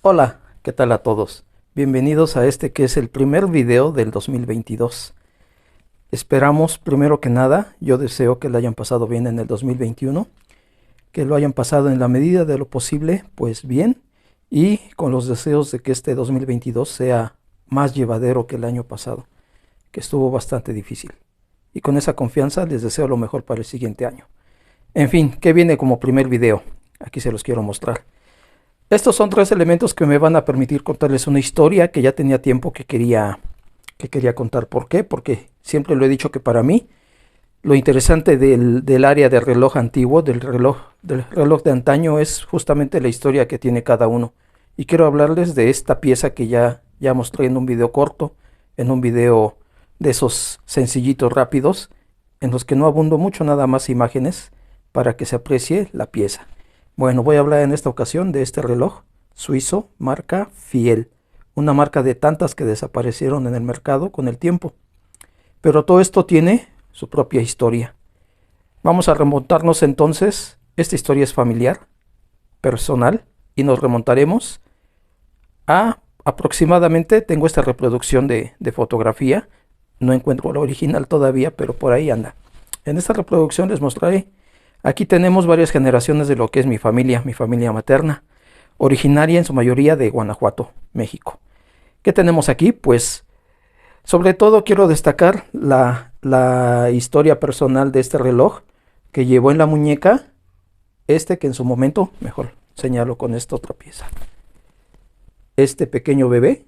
Hola, ¿qué tal a todos? Bienvenidos a este que es el primer video del 2022. Esperamos, primero que nada, yo deseo que lo hayan pasado bien en el 2021, que lo hayan pasado en la medida de lo posible, pues bien, y con los deseos de que este 2022 sea más llevadero que el año pasado, que estuvo bastante difícil. Y con esa confianza les deseo lo mejor para el siguiente año. En fin, ¿qué viene como primer video? Aquí se los quiero mostrar. Estos son tres elementos que me van a permitir contarles una historia que ya tenía tiempo que quería contar. ¿Por qué? Porque siempre lo he dicho que para mí lo interesante del área del reloj antiguo, del reloj de antaño, es justamente la historia que tiene cada uno. Y quiero hablarles de esta pieza que ya mostré en un video corto, en un video de esos sencillitos rápidos, en los que no abundo mucho, nada más imágenes, para que se aprecie la pieza. Bueno, voy a hablar en esta ocasión de este reloj suizo marca Fiel, una marca de tantas que desaparecieron en el mercado con el tiempo. Pero todo esto tiene su propia historia. Vamos a remontarnos entonces, esta historia es familiar, personal, y nos remontaremos a aproximadamente, tengo esta reproducción de fotografía, no encuentro la original todavía, pero por ahí anda. En esta reproducción les mostraré. Aquí tenemos varias generaciones de lo que es mi familia materna, originaria en su mayoría de Guanajuato, México. ¿Qué tenemos aquí? Pues sobre todo quiero destacar la historia personal de este reloj que llevó en la muñeca, que en su momento, mejor señalo con esta otra pieza, este pequeño bebé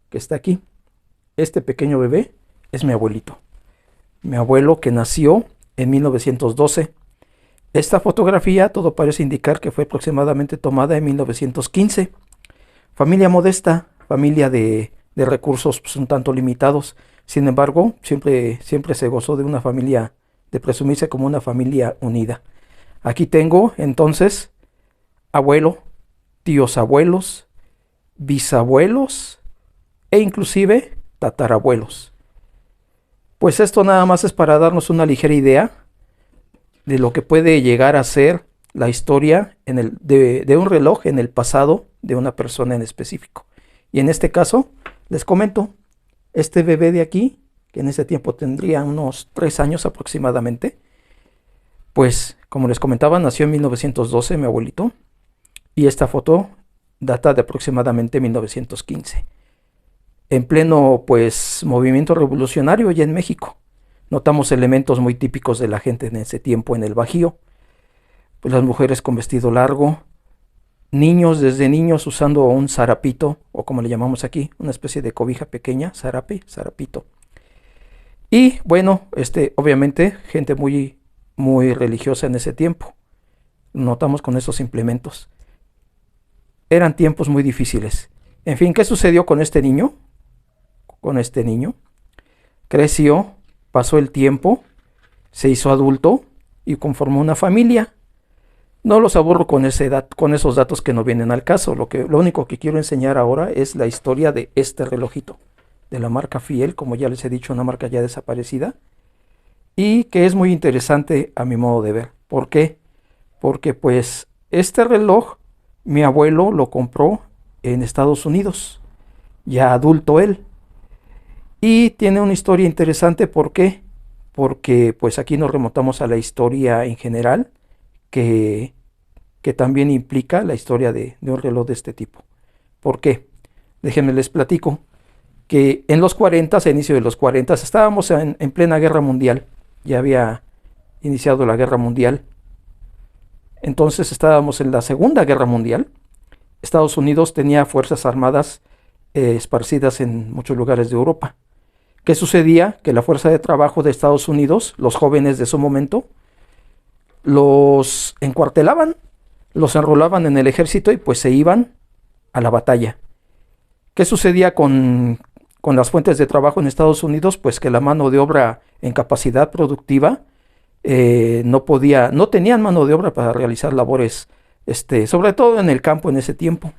que está aquí, este pequeño bebé es mi abuelito, mi abuelo que nació en 1912. Esta fotografía todo parece indicar que fue aproximadamente tomada en 1915. Familia modesta, familia de recursos pues, un tanto limitados. Sin embargo, siempre se gozó de una familia, de presumirse como una familia unida. Aquí tengo entonces abuelo, tíos abuelos, bisabuelos e inclusive tatarabuelos. Pues esto nada más es para darnos una ligera idea de lo que puede llegar a ser la historia de un reloj en el pasado de una persona en específico. Y en este caso, les comento, este bebé de aquí, que en ese tiempo tendría unos 3 años aproximadamente, pues como les comentaba, nació en 1912 mi abuelito, y esta foto data de aproximadamente 1915. En pleno pues movimiento revolucionario ya en México. Notamos elementos muy típicos de la gente en ese tiempo en el Bajío. Pues las mujeres con vestido largo, niños desde niños usando un zarapito, o como le llamamos aquí, una especie de cobija pequeña, zarapito. Y bueno, obviamente gente muy religiosa en ese tiempo. Notamos con esos implementos. Eran tiempos muy difíciles. En fin, ¿qué sucedió con este niño? Creció, pasó el tiempo, se hizo adulto y conformó una familia. No los aburro con esos datos que no vienen al caso. Lo único que quiero enseñar ahora es la historia de este relojito, de la marca Fiel, como ya les he dicho, una marca ya desaparecida, y que es muy interesante a mi modo de ver. ¿Por qué? Porque pues este reloj, mi abuelo lo compró en Estados Unidos, ya adulto él. Y tiene una historia interesante, ¿por qué? Porque pues aquí nos remontamos a la historia en general, que también implica la historia de un reloj de este tipo. ¿Por qué? Déjenme les platico que en los 40, a inicio de los 40, estábamos en plena guerra mundial, ya había iniciado la guerra mundial, entonces estábamos en la Segunda Guerra Mundial. Estados Unidos tenía fuerzas armadas esparcidas en muchos lugares de Europa. ¿Qué sucedía? Que la fuerza de trabajo de Estados Unidos, los jóvenes de su momento, los encuartelaban, los enrolaban en el ejército y pues se iban a la batalla. ¿Qué sucedía con las fuentes de trabajo en Estados Unidos? Pues que la mano de obra en capacidad productiva no tenían mano de obra para realizar labores, sobre todo en el campo en ese tiempo.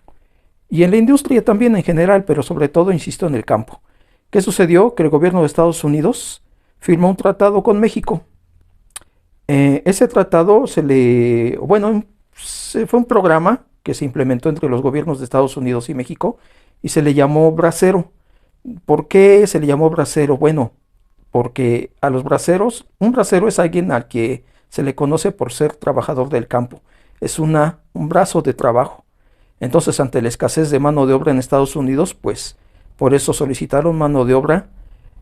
Y en la industria también en general, pero sobre todo, insisto, en el campo. ¿Qué sucedió? Que el gobierno de Estados Unidos firmó un tratado con México. Ese tratado fue un programa que se implementó entre los gobiernos de Estados Unidos y México y se le llamó bracero. ¿Por qué se le llamó bracero? Bueno, porque a los braceros, un bracero es alguien al que se le conoce por ser trabajador del campo. Es un brazo de trabajo. Entonces, ante la escasez de mano de obra en Estados Unidos, pues por eso solicitaron mano de obra,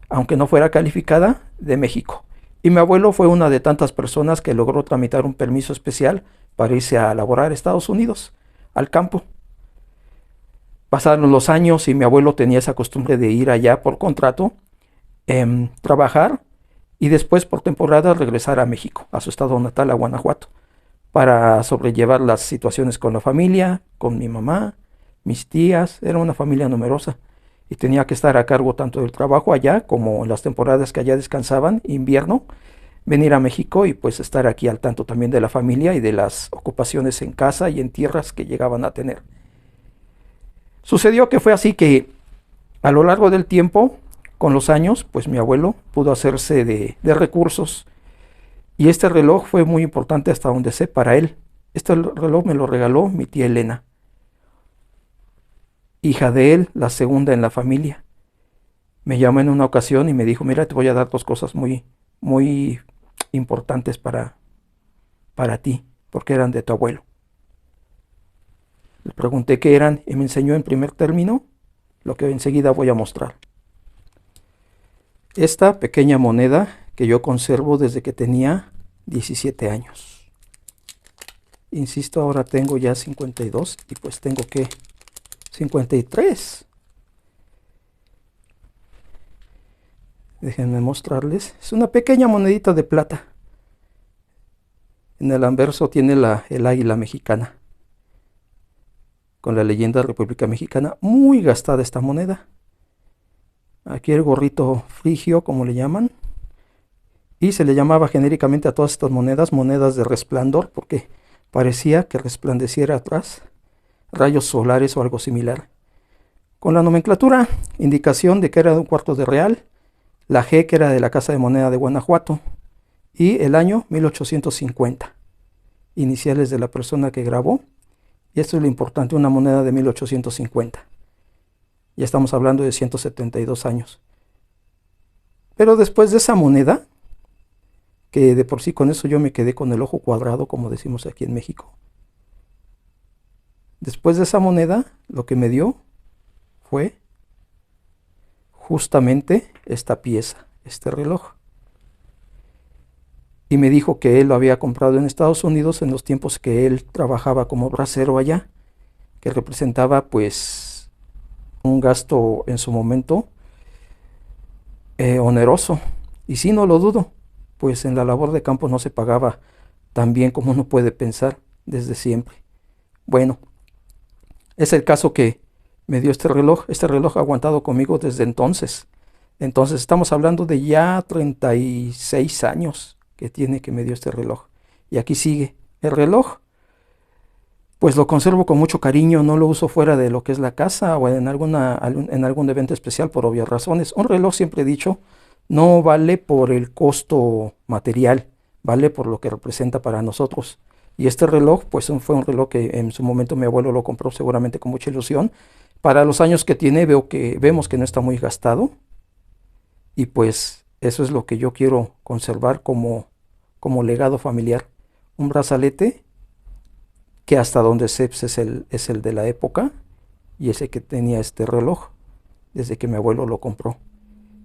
aunque no fuera calificada, de México. Y mi abuelo fue una de tantas personas que logró tramitar un permiso especial para irse a laborar a Estados Unidos, al campo. Pasaron los años y mi abuelo tenía esa costumbre de ir allá por contrato, trabajar y después por temporada regresar a México, a su estado natal, a Guanajuato, para sobrellevar las situaciones con la familia, con mi mamá, mis tías. Era una familia numerosa y tenía que estar a cargo tanto del trabajo allá como en las temporadas que allá descansaban, invierno, venir a México y pues estar aquí al tanto también de la familia y de las ocupaciones en casa y en tierras que llegaban a tener. Sucedió que fue así que a lo largo del tiempo, con los años, pues mi abuelo pudo hacerse de recursos y este reloj fue muy importante hasta donde sé para él. Este reloj me lo regaló mi tía Elena, hija de él, la segunda en la familia. Me llamó en una ocasión y me dijo, mira, te voy a dar dos cosas muy importantes para ti, porque eran de tu abuelo. Le pregunté qué eran y me enseñó en primer término lo que enseguida voy a mostrar. Esta pequeña moneda que yo conservo desde que tenía 17 años. Insisto, ahora tengo ya 52 y pues tengo que 53. Déjenme mostrarles. Es una pequeña monedita de plata. En el anverso tiene el águila mexicana, con la leyenda República Mexicana. Muy gastada esta moneda. Aquí el gorrito frigio, como le llaman. Y se le llamaba genéricamente a todas estas monedas, monedas de resplandor, porque parecía que resplandeciera atrás rayos solares o algo similar. Con la nomenclatura, indicación de que era de un cuarto de real, la G que era de la Casa de Moneda de Guanajuato, y el año 1850. Iniciales de la persona que grabó. Y esto es lo importante, una moneda de 1850. Ya estamos hablando de 172 años. Pero después de esa moneda, que de por sí con eso yo me quedé con el ojo cuadrado, como decimos aquí en México. Después de esa moneda, lo que me dio fue justamente esta pieza, este reloj. Y me dijo que él lo había comprado en Estados Unidos en los tiempos que él trabajaba como bracero allá, que representaba pues un gasto en su momento oneroso. Y sí, no lo dudo, pues en la labor de campo no se pagaba tan bien como uno puede pensar desde siempre. Bueno, es el caso que me dio este reloj ha aguantado conmigo desde entonces. Entonces estamos hablando de ya 36 años que tiene que me dio este reloj. Y aquí sigue el reloj. Pues lo conservo con mucho cariño, no lo uso fuera de lo que es la casa o en algún evento especial por obvias razones. Un reloj, siempre he dicho, no vale por el costo material, vale por lo que representa para nosotros. Y este reloj, pues fue un reloj que en su momento mi abuelo lo compró seguramente con mucha ilusión. Para los años que tiene, vemos que no está muy gastado. Y pues eso es lo que yo quiero conservar como legado familiar. Un brazalete que hasta donde sé pues, es el de la época y ese que tenía este reloj desde que mi abuelo lo compró.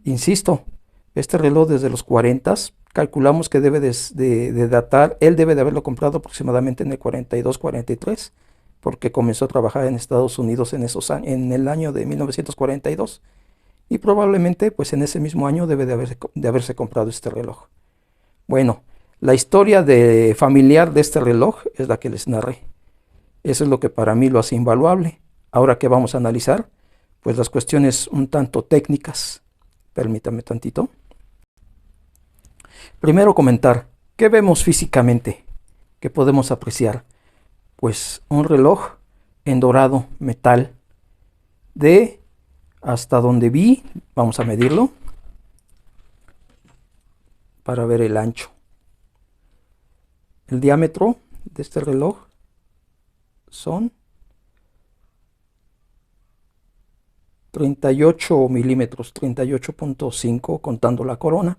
Insisto, este reloj desde los 40, calculamos que debe de datar, él debe de haberlo comprado aproximadamente en el 42, 43, porque comenzó a trabajar en Estados Unidos en el año de 1942 y probablemente pues en ese mismo año debe de haberse comprado este reloj. Bueno, la historia familiar de este reloj es la que les narré. Eso es lo que para mí lo hace invaluable. Ahora que vamos a analizar, pues las cuestiones un tanto técnicas. Permítame tantito. Primero comentar, ¿qué vemos físicamente? ¿Qué podemos apreciar? Pues un reloj en dorado, metal, de hasta donde vi, vamos a medirlo, para ver el ancho. El diámetro de este reloj son 38 milímetros, 38.5 contando la corona.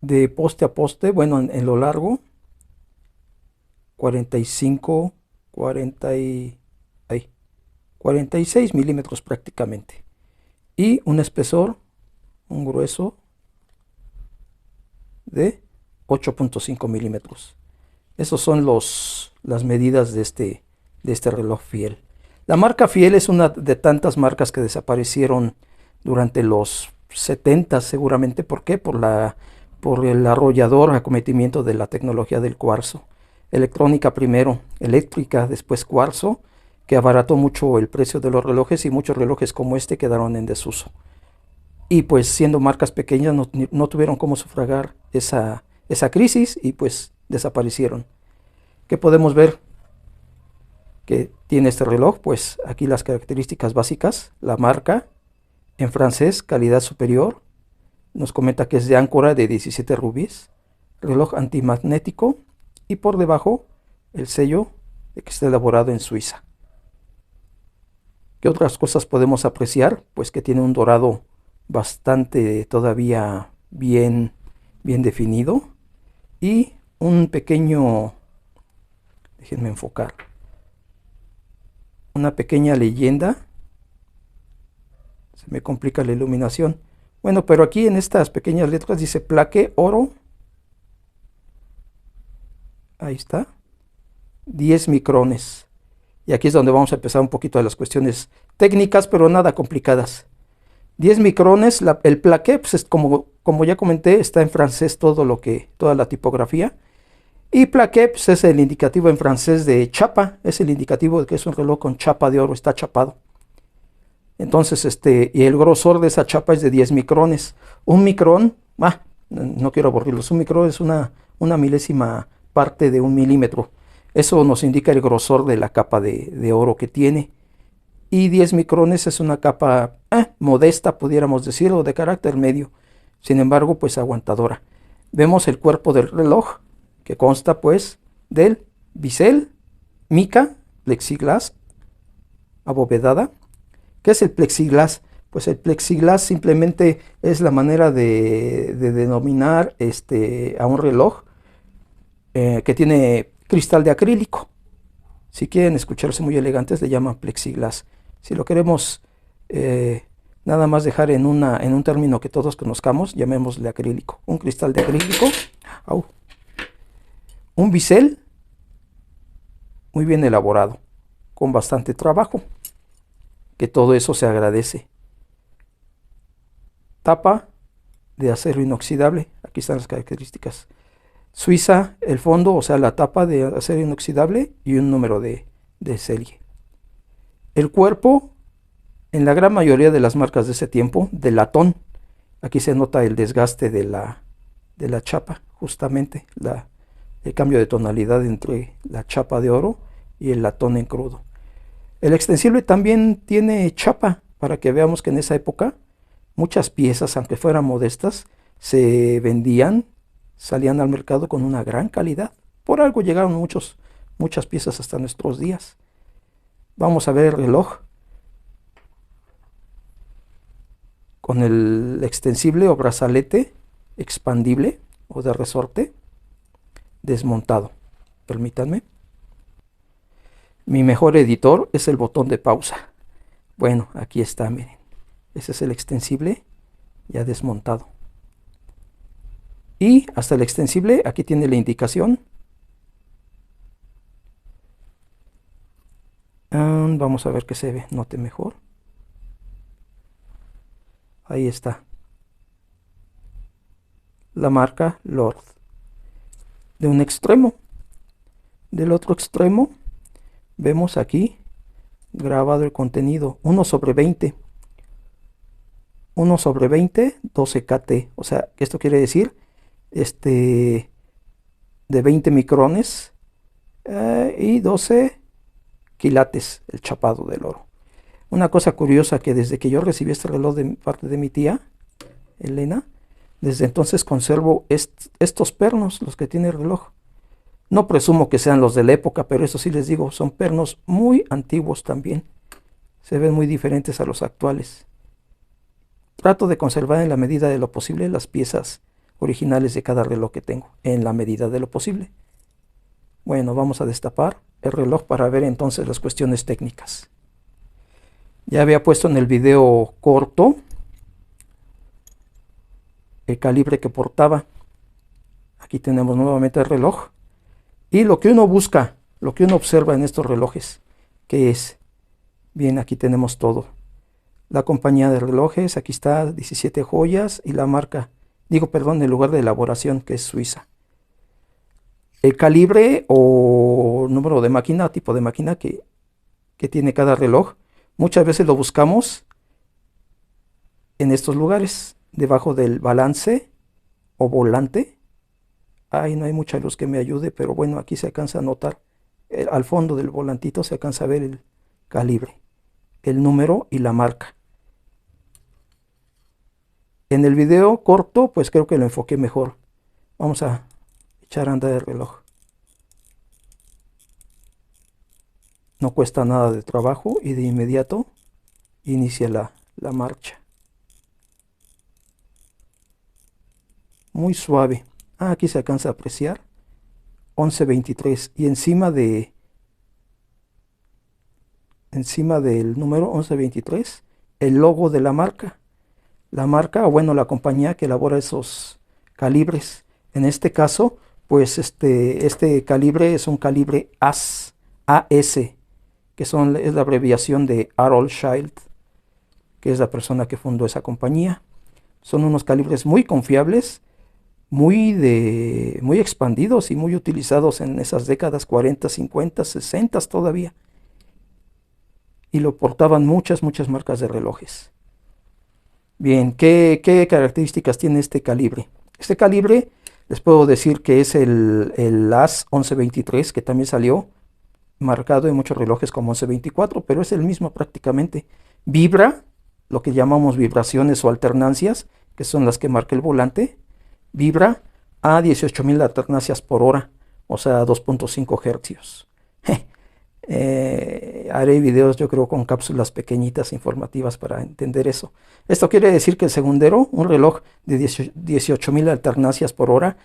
De poste a poste, bueno, en lo largo, 45, 40 y, 46 milímetros prácticamente. Y un espesor, un grueso de 8.5 milímetros. Esos son las medidas de este reloj Fiel. La marca Fiel es una de tantas marcas que desaparecieron durante los 70 seguramente. ¿Por qué? Por el arrollador acometimiento de la tecnología del cuarzo. Electrónica primero, eléctrica, después cuarzo, que abarató mucho el precio de los relojes y muchos relojes como este quedaron en desuso. Y pues siendo marcas pequeñas no tuvieron cómo sufragar esa crisis y pues desaparecieron. ¿Qué podemos ver que tiene este reloj? Pues aquí las características básicas, la marca en francés, calidad superior, nos comenta que es de áncora de 17 rubíes, reloj antimagnético y por debajo el sello de que está elaborado en Suiza. ¿Qué otras cosas podemos apreciar? Pues que tiene un dorado bastante todavía bien definido y un pequeño, déjenme enfocar, una pequeña leyenda. Se me complica la iluminación. Bueno, pero aquí en estas pequeñas letras dice plaque oro. Ahí está. 10 micrones. Y aquí es donde vamos a empezar un poquito de las cuestiones técnicas, pero nada complicadas. 10 micrones, el plaqué, pues es como ya comenté, está en francés toda la tipografía. Y plaqué, pues es el indicativo en francés de chapa, es el indicativo de que es un reloj con chapa de oro, está chapado. Entonces, y el grosor de esa chapa es de 10 micrones. Un micrón, no quiero aburrirlos, un micrón es una milésima parte de un milímetro. Eso nos indica el grosor de la capa de oro que tiene. Y 10 micrones es una capa modesta, pudiéramos decirlo, de carácter medio. Sin embargo, pues aguantadora. Vemos el cuerpo del reloj, que consta pues del bisel, mica, plexiglas, abovedada. ¿Qué es el plexiglas? Pues el plexiglas simplemente es la manera de denominar a un reloj que tiene cristal de acrílico. Si quieren escucharse muy elegantes, le llaman plexiglas. Si lo queremos nada más dejar en un término que todos conozcamos, llamémosle acrílico. Un cristal de acrílico. Un bisel muy bien elaborado, con bastante trabajo, que todo eso se agradece. Tapa de acero inoxidable, aquí están las características. Suiza, el fondo, o sea la tapa de acero inoxidable y un número de serie. El cuerpo, en la gran mayoría de las marcas de ese tiempo, de latón. Aquí se nota el desgaste de la chapa, justamente el cambio de tonalidad entre la chapa de oro y el latón en crudo. El extensible también tiene chapa, para que veamos que en esa época muchas piezas, aunque fueran modestas, se vendían, salían al mercado con una gran calidad. Por algo llegaron muchas piezas hasta nuestros días. Vamos a ver el reloj con el extensible o brazalete expandible o de resorte desmontado. Permítanme. Mi mejor editor es el botón de pausa. Bueno, aquí está, miren. Ese es el extensible ya desmontado. Y hasta el extensible, aquí tiene la indicación. Vamos a ver que se note mejor. Ahí está. La marca Lord. De un extremo. Del otro extremo vemos aquí grabado el contenido 1/20. 1/20, 12 KT. O sea, esto quiere decir de 20 micrones y 12 quilates el chapado del oro. Una cosa curiosa, que desde que yo recibí este reloj de parte de mi tía Elena, desde entonces conservo estos pernos, los que tiene el reloj. No presumo que sean los de la época, pero eso sí les digo, son pernos muy antiguos también. Se ven muy diferentes a los actuales. Trato de conservar en la medida de lo posible las piezas originales de cada reloj que tengo, en la medida de lo posible. Bueno, vamos a destapar el reloj para ver entonces las cuestiones técnicas. Ya había puesto en el video corto el calibre que portaba. Aquí tenemos nuevamente el reloj. Y lo que uno busca, lo que uno observa en estos relojes, ¿qué es? Bien, aquí tenemos todo. La compañía de relojes, aquí está 17 joyas y la marca, el lugar de elaboración, que es Suiza. El calibre o número de máquina, tipo de máquina que tiene cada reloj, muchas veces lo buscamos en estos lugares, debajo del balance o volante. Ay, no hay mucha luz que me ayude, pero bueno, aquí se alcanza a notar, al fondo del volantito se alcanza a ver el calibre, el número y la marca. En el video corto, pues creo que lo enfoqué mejor. Vamos a echar a andar el reloj. No cuesta nada de trabajo y de inmediato inicia la marcha. Muy suave. Aquí se alcanza a apreciar 11:23 y encima del número 11:23 el logo de la marca. La marca, o bueno, la compañía que elabora esos calibres. En este caso, pues este calibre es un calibre AS, que es la abreviación de Harold Child, que es la persona que fundó esa compañía. Son unos calibres muy confiables, muy expandidos y muy utilizados en esas décadas 40, 50, 60 todavía. Y lo portaban muchas marcas de relojes. Bien, ¿qué características tiene este calibre? Este calibre, les puedo decir que es el AS 11:23, que también salió marcado en muchos relojes como 11:24, pero es el mismo prácticamente. Vibra, lo que llamamos vibraciones o alternancias, que son las que marca el volante, vibra a 18.000 alternancias por hora, o sea, 2.5 hercios. Haré videos, yo creo, con cápsulas pequeñitas informativas para entender eso. Esto quiere decir que el segundero, un reloj de 18.000 alternancias por hora,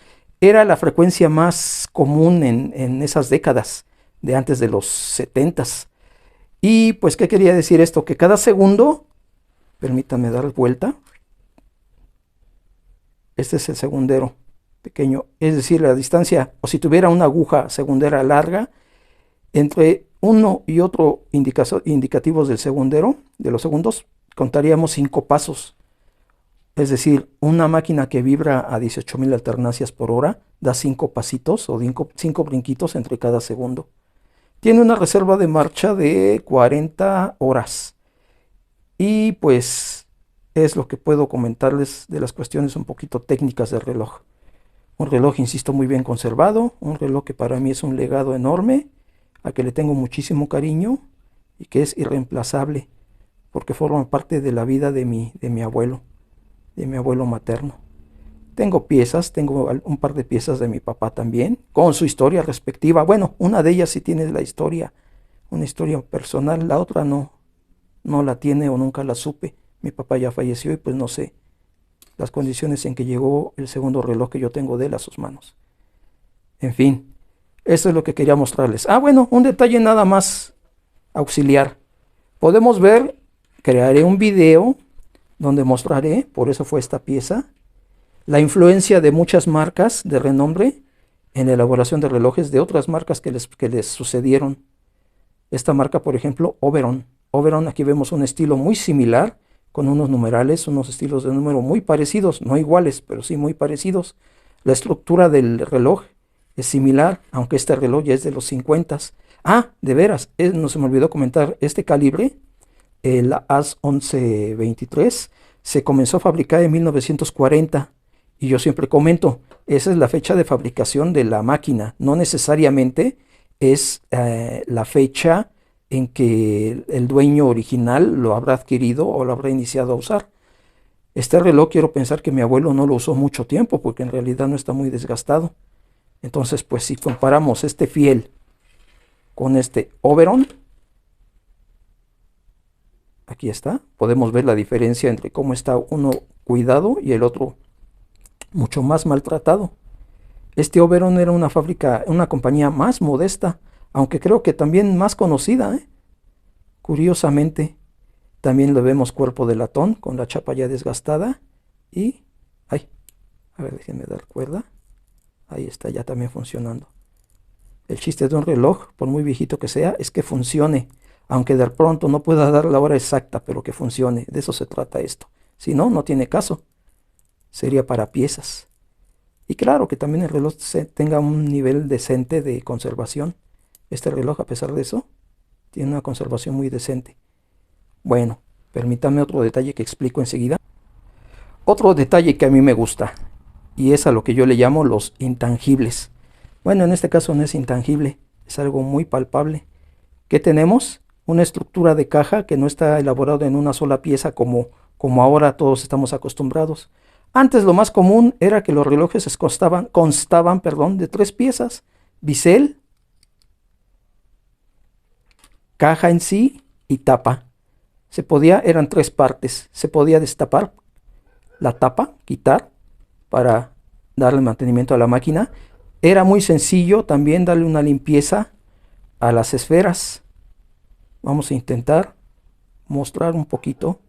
era la frecuencia más común en esas décadas de antes de los 70s. Y pues, ¿qué quería decir esto? Que cada segundo, permítame dar vuelta, este es el segundero pequeño, es decir, la distancia, o si tuviera una aguja segundera larga, entre uno y otro indicativos del segundero, de los segundos, contaríamos 5 pasos. Es decir, una máquina que vibra a 18.000 alternancias por hora da 5 pasitos o 5 brinquitos entre cada segundo. Tiene una reserva de marcha de 40 horas. Y pues es lo que puedo comentarles de las cuestiones un poquito técnicas del reloj. Un reloj, insisto, muy bien conservado, un reloj que para mí es un legado enorme, a que le tengo muchísimo cariño y que es irreemplazable porque forma parte de la vida de mi abuelo materno. Tengo un par de piezas de mi papá también, con su historia respectiva. Bueno, una de ellas sí tiene una historia personal, la otra no la tiene o nunca la supe. Mi papá ya falleció y pues no sé las condiciones en que llegó el segundo reloj que yo tengo de él a sus manos. En fin. Eso es lo que quería mostrarles. Bueno, un detalle nada más auxiliar. Podemos ver, crearé un video donde mostraré, por eso fue esta pieza, la influencia de muchas marcas de renombre en la elaboración de relojes de otras marcas que les sucedieron. Esta marca, por ejemplo, Oberon. Oberon, aquí vemos un estilo muy similar, con unos numerales, unos estilos de número muy parecidos, no iguales, pero sí muy parecidos. La estructura del reloj es similar, aunque este reloj ya es de los 50s. De veras, no se me olvidó comentar, este calibre, el AS 11:23, se comenzó a fabricar en 1940. Y yo siempre comento, esa es la fecha de fabricación de la máquina. No necesariamente es la fecha en que el dueño original lo habrá adquirido o lo habrá iniciado a usar. Este reloj quiero pensar que mi abuelo no lo usó mucho tiempo, porque en realidad no está muy desgastado. Entonces, pues si comparamos este fiel con este Oberon, Aquí está. Podemos ver la diferencia entre cómo está uno cuidado y el otro mucho más maltratado. Este Oberon era una fábrica, una compañía más modesta, aunque creo que también más conocida, ¿eh? Curiosamente, también le vemos cuerpo de latón con la chapa ya desgastada y... ¡ay! A ver, déjenme dar cuerda. Ahí está, ya también funcionando. El chiste de un reloj, por muy viejito que sea, es que funcione. Aunque de pronto no pueda dar la hora exacta, pero que funcione. De eso se trata esto. Si no, no tiene caso. Sería para piezas. Y claro que también el reloj tenga un nivel decente de conservación. Este reloj, a pesar de eso, tiene una conservación muy decente. Bueno, permítame otro detalle que explico enseguida. Otro detalle que a mí me gusta, y es a lo que yo le llamo los intangibles. Bueno, en este caso no es intangible, es algo muy palpable. ¿Qué tenemos? Una estructura de caja que no está elaborada en una sola pieza como ahora todos estamos acostumbrados. Antes lo más común era que los relojes constaban, de 3 piezas: bisel, caja en sí y tapa. Eran 3 partes. Se podía destapar la tapa, quitar para darle mantenimiento a la máquina. Era muy sencillo también darle una limpieza a las esferas. Vamos a intentar mostrar un poquito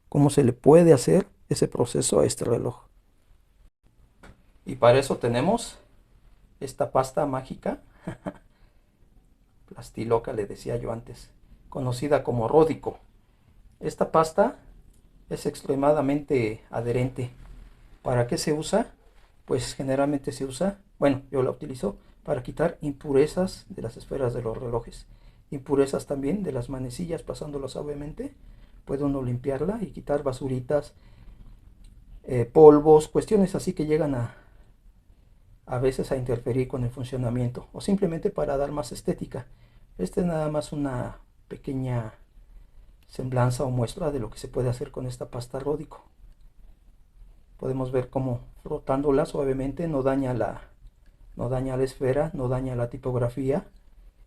cómo se le puede hacer ese proceso a este reloj. Y para eso tenemos esta pasta mágica, Plastiloca le decía yo antes, conocida como Ródico. Esta pasta es extremadamente adherente. ¿Para qué se usa? Pues generalmente se usa, bueno, yo la utilizo para quitar impurezas de las esferas de los relojes. Impurezas también de las manecillas, pasándolas suavemente. Puede uno limpiarla y quitar basuritas, polvos, cuestiones así que llegan a veces a interferir con el funcionamiento, o simplemente para dar más estética. Esta es nada más una pequeña semblanza o muestra de lo que se puede hacer con esta pasta Ródico. Podemos ver cómo frotándola suavemente no daña la esfera, no daña la tipografía.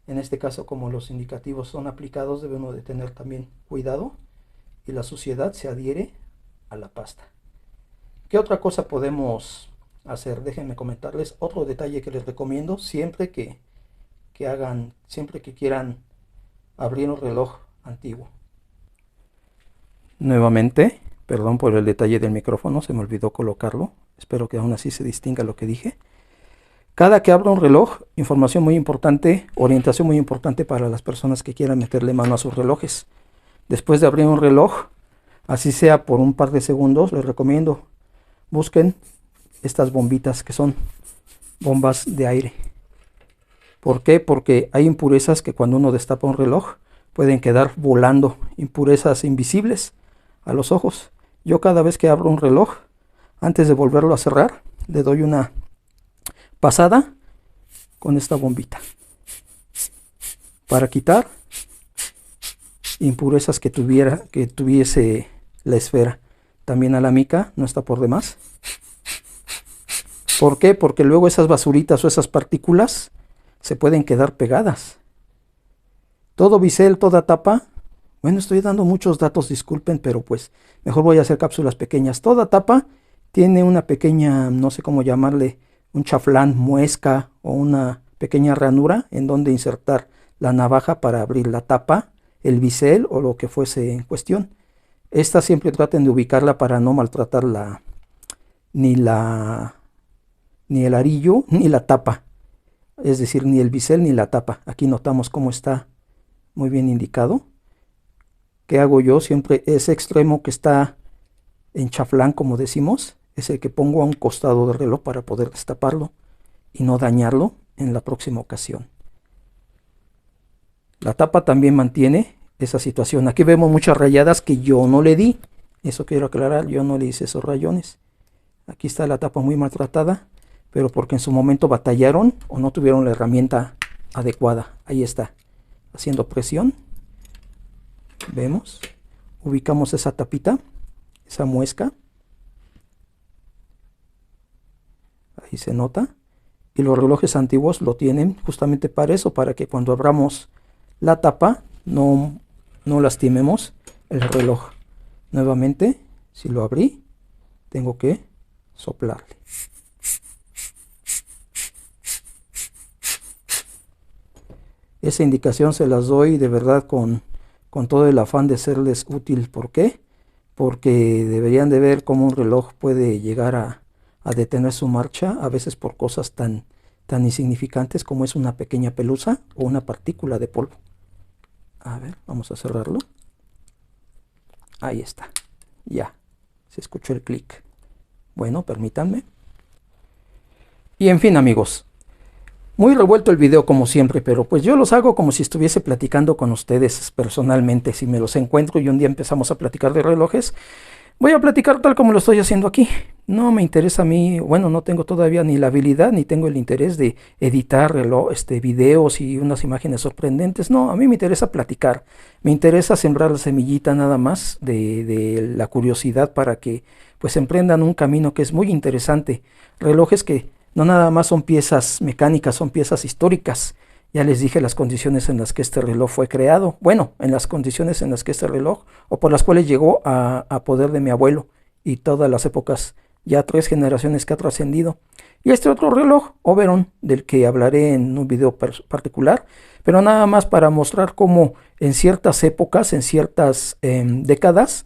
En este caso, como los indicativos son aplicados, debemos de tener también cuidado y la suciedad se adhiere a la pasta. ¿Qué otra cosa podemos hacer? Déjenme comentarles otro detalle que les recomiendo siempre que quieran abrir un reloj antiguo. Nuevamente, perdón por el detalle del micrófono, se me olvidó colocarlo. Espero que aún así se distinga lo que dije. Cada que abra un reloj, información muy importante, orientación muy importante para las personas que quieran meterle mano a sus relojes. Después de abrir un reloj, así sea por un par de segundos, les recomiendo busquen estas bombitas que son bombas de aire. ¿Por qué? Porque hay impurezas que cuando uno destapa un reloj pueden quedar volando, impurezas invisibles a los ojos. Yo cada vez que abro un reloj, antes de volverlo a cerrar, le doy una pasada con esta bombita para quitar impurezas que tuviese la esfera. También a la mica, no está por demás. ¿Por qué? Porque luego esas basuritas o esas partículas se pueden quedar pegadas. Todo bisel, toda tapa. Bueno, estoy dando muchos datos, disculpen, pero pues mejor voy a hacer cápsulas pequeñas. Toda tapa tiene una pequeña, no sé cómo llamarle, un chaflán, muesca o una pequeña ranura en donde insertar la navaja para abrir la tapa, el bisel o lo que fuese en cuestión. Esta siempre traten de ubicarla para no maltratar ni el arillo ni la tapa, es decir, ni el bisel ni la tapa. Aquí notamos cómo está muy bien indicado. ¿Qué hago yo? Siempre ese extremo que está en chaflán, como decimos, es el que pongo a un costado del reloj para poder destaparlo y no dañarlo en la próxima ocasión. La tapa también mantiene esa situación. Aquí vemos muchas rayadas que yo no le di. Eso quiero aclarar, yo no le hice esos rayones. Aquí está la tapa muy maltratada, pero porque en su momento batallaron o no tuvieron la herramienta adecuada. Ahí está, haciendo presión. Vemos, ubicamos esa tapita, esa muesca. Ahí se nota. Y los relojes antiguos lo tienen justamente para eso, para que cuando abramos la tapa no lastimemos el reloj. Nuevamente, si lo abrí, tengo que soplarle. Esa indicación se las doy de verdad con todo el afán de serles útil. ¿Por qué? Porque deberían de ver cómo un reloj puede llegar a detener su marcha, a veces por cosas tan insignificantes como es una pequeña pelusa o una partícula de polvo. A ver, vamos a cerrarlo. Ahí está. Ya, se escuchó el clic. Bueno, permítanme. Y en fin, amigos, muy revuelto el video como siempre, pero pues yo los hago como si estuviese platicando con ustedes personalmente. Si me los encuentro y un día empezamos a platicar de relojes, voy a platicar tal como lo estoy haciendo aquí. No me interesa a mí, bueno, no tengo todavía ni la habilidad ni tengo el interés de editar videos y unas imágenes sorprendentes. No, a mí me interesa platicar. Me interesa sembrar la semillita nada más de la curiosidad para que pues emprendan un camino que es muy interesante. Relojes que no nada más son piezas mecánicas, son piezas históricas. Ya les dije las condiciones en las que este reloj fue creado. Bueno, en las condiciones en las que este reloj, o por las cuales llegó a poder de mi abuelo y todas las épocas, ya 3 generaciones que ha trascendido. Y este otro reloj, Oberon, del que hablaré en un video particular, pero nada más para mostrar cómo en ciertas épocas, en ciertas décadas,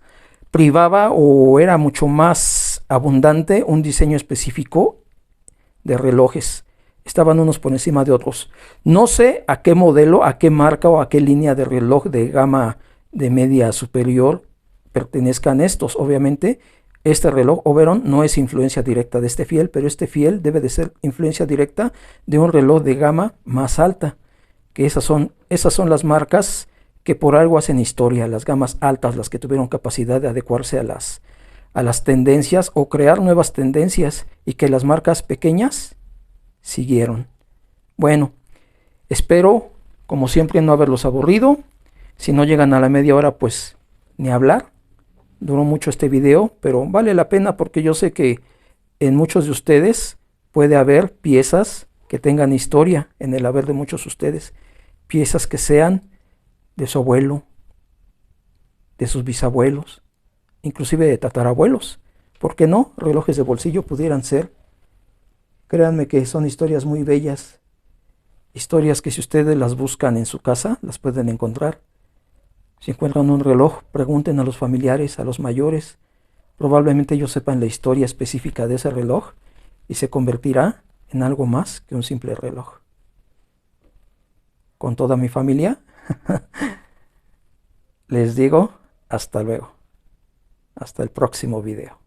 privaba o era mucho más abundante un diseño específico de relojes. Estaban unos por encima de otros. No sé a qué modelo, a qué marca o a qué línea de reloj de gama de media superior pertenezcan estos. Obviamente, este reloj Oberon no es influencia directa de este fiel, pero este fiel debe de ser influencia directa de un reloj de gama más alta. Que esas son las marcas que por algo hacen historia, las gamas altas, las que tuvieron capacidad de adecuarse a las tendencias o crear nuevas tendencias y que las marcas pequeñas siguieron. Bueno, espero como siempre no haberlos aburrido. Si no llegan a la media hora, pues ni hablar. Duró mucho este video, pero vale la pena porque yo sé que en muchos de ustedes puede haber piezas que tengan historia en el haber de muchos de ustedes. Piezas que sean de su abuelo, de sus bisabuelos, inclusive de tatarabuelos. ¿Por qué no? Relojes de bolsillo pudieran ser. Créanme que son historias muy bellas. Historias que si ustedes las buscan en su casa, las pueden encontrar. Si encuentran un reloj, pregunten a los familiares, a los mayores. Probablemente ellos sepan la historia específica de ese reloj y se convertirá en algo más que un simple reloj. Con toda mi familia, les digo hasta luego. Hasta el próximo video.